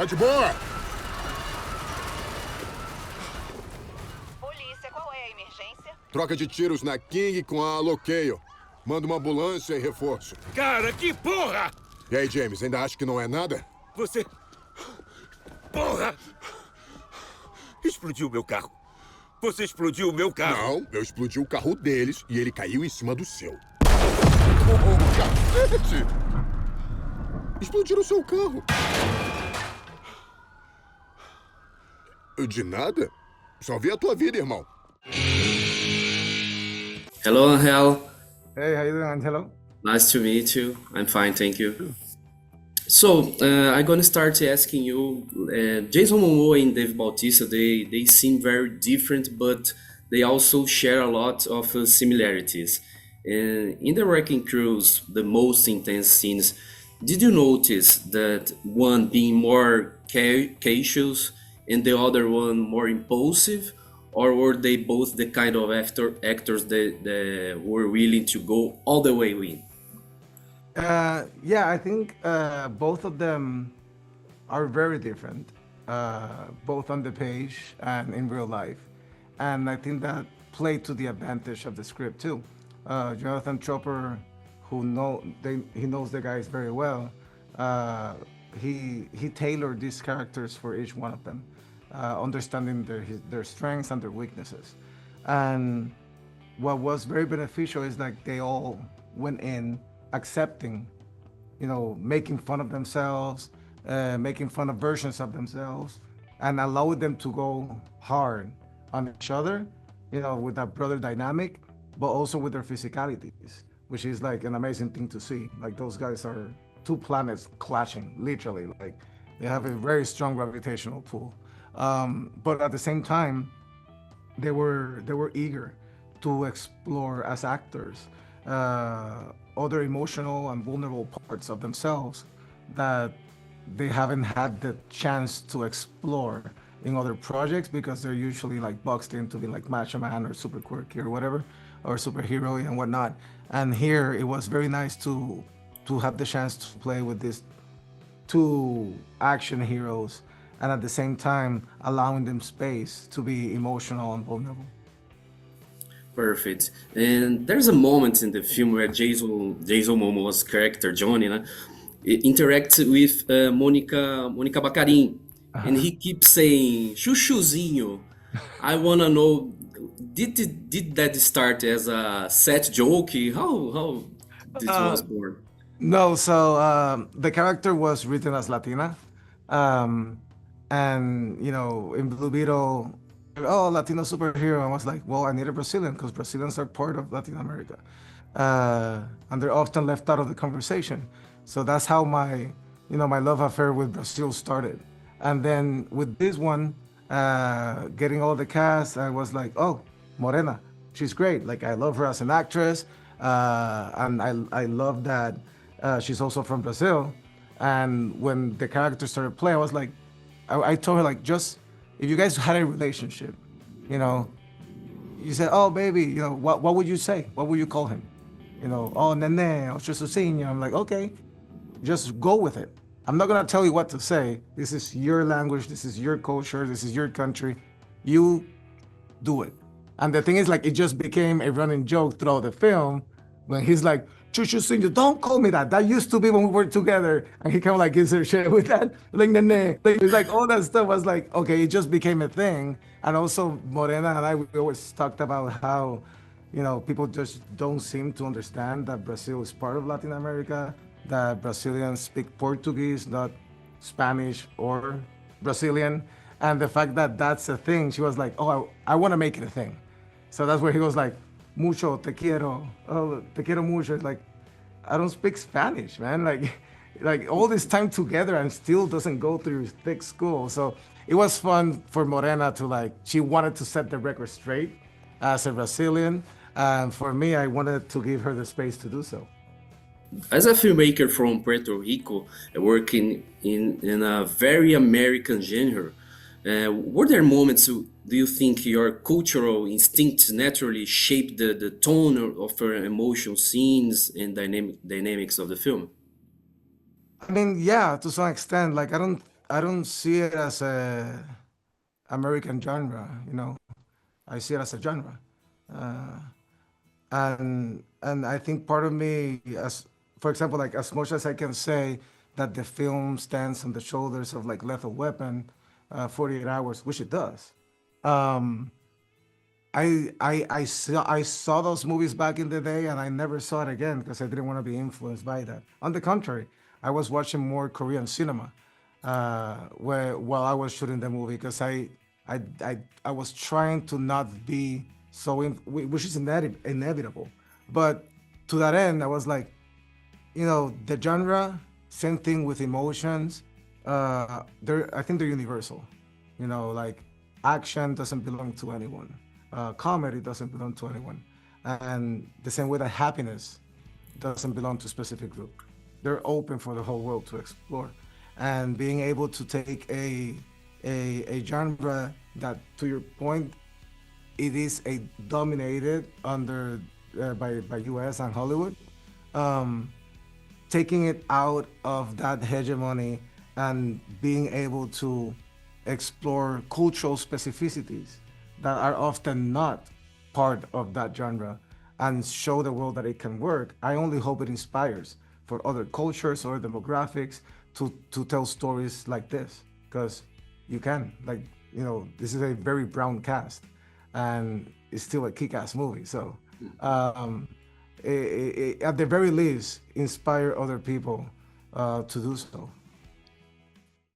Tá de boa? Polícia, qual é a emergência? Troca de tiros na King com a Loqueio. Manda uma ambulância e reforço. Cara, que porra! E aí, James, ainda acha que não é nada? Você... Porra! Explodiu o meu carro. Você explodiu o meu carro. Não, eu explodi o carro deles e ele caiu em cima do seu. Oh, cacete! Explodiram o seu carro. De nada. Só vi a tua vida, irmão. Hello, Angel. Hey, how you doing, Angelo? Nice to meet you. I'm fine, thank you. So, I'm gonna start asking you, Jason Momoa and Dave Bautista, they seem very different, but they also share a lot of similarities. In the Wrecking Crews, the most intense scenes, did you notice that one being more cautious and the other one more impulsive? Or were they both the kind of actors that were willing to go all the way in? Yeah, I think both of them are very different, both on the page and in real life. And I think that played to the advantage of the script too. Jonathan Tropper, he knows the guys very well. He tailored these characters for each one of them, understanding their strengths and their weaknesses. And what was very beneficial is like they all went in accepting, making fun of themselves, making fun of versions of themselves, and allowed them to go hard on each other, with that brother dynamic, but also with their physicalities, which is like an amazing thing to see. Like those guys are two planets clashing, literally. Like they have a very strong gravitational pull. But at the same time, they were eager to explore as actors other emotional and vulnerable parts of themselves that they haven't had the chance to explore in other projects because they're usually like boxed into be like macho man or super quirky or whatever, or superhero and whatnot. And here it was very nice to have the chance to play with these two action heroes and at the same time allowing them space to be emotional and vulnerable. Perfect. And there's a moment in the film where Jason Momoa's character Johnny interacts with Morena Baccarin, and he keeps saying "xuxuzinho." I wanna know, did that start as a set joke? How this was born? No, so the character was written as Latina, and in Blue Beetle, oh, Latino superhero. I was like, well, I need a Brazilian because Brazilians are part of Latin America, and they're often left out of the conversation. So that's how my love affair with Brazil started. And then with this one, getting all the cast, I was like, oh, Morena, she's great. Like I love her as an actress, and I love that she's also from Brazil. And when the character started playing, I was like, I told her like, just if you guys had a relationship, you said, oh baby, what would you say? What would you call him? Oh nene or xuxuzinho. I'm like, okay, just go with it. I'm not gonna tell you what to say. This is your language, this is your culture, this is your country. You do it. And the thing is, like, it just became a running joke throughout the film when he's like, xuxuzinho, don't call me that. That used to be when we were together. And he kind of like gives her shit with that. Like, nene. Like, it's like all that stuff was like, okay, it just became a thing. And also Morena and I, we always talked about how, people just don't seem to understand that Brazil is part of Latin America, that Brazilians speak Portuguese, not Spanish or Brazilian. And the fact that that's a thing, she was like, oh, I want to make it a thing. So that's where he goes like, mucho, te quiero, oh, te quiero mucho. It's like, I don't speak Spanish, man. Like all this time together and still doesn't go through thick school. So it was fun for Morena to she wanted to set the record straight as a Brazilian. And for me, I wanted to give her the space to do so. As a filmmaker from Puerto Rico, working in a very American genre, were there moments, do you think your cultural instincts naturally shaped the tone of your emotional scenes and dynamics of the film? I mean, yeah, to some extent. Like, I don't don't see it as a American genre, you know. I see it as a genre. Uh, and I think part of me, as for example, like as much as I can say that the film stands on the shoulders of like Lethal Weapon, 48 Hours, which it does. Um, I saw those movies back in the day, and I never saw it again because I didn't want to be influenced by that. On the contrary, I was watching more Korean cinema where while I was shooting the movie because I was trying to not be so which is inevitable, but to that end, I was like, you know, the genre, same thing with emotions. I think they're universal. You know, like action doesn't belong to anyone. Comedy doesn't belong to anyone. And the same way that happiness doesn't belong to a specific group. They're open for the whole world to explore. And being able to take a genre that, to your point, it is a dominated under by US and Hollywood. Um, Taking it out of that hegemony and being able to explore cultural specificities that are often not part of that genre and show the world that it can work. I only hope it inspires for other cultures or demographics to tell stories like this, because you can, like, you know, this is a very brown cast and it's still a kick-ass movie. So at the very least, inspire other people to do so.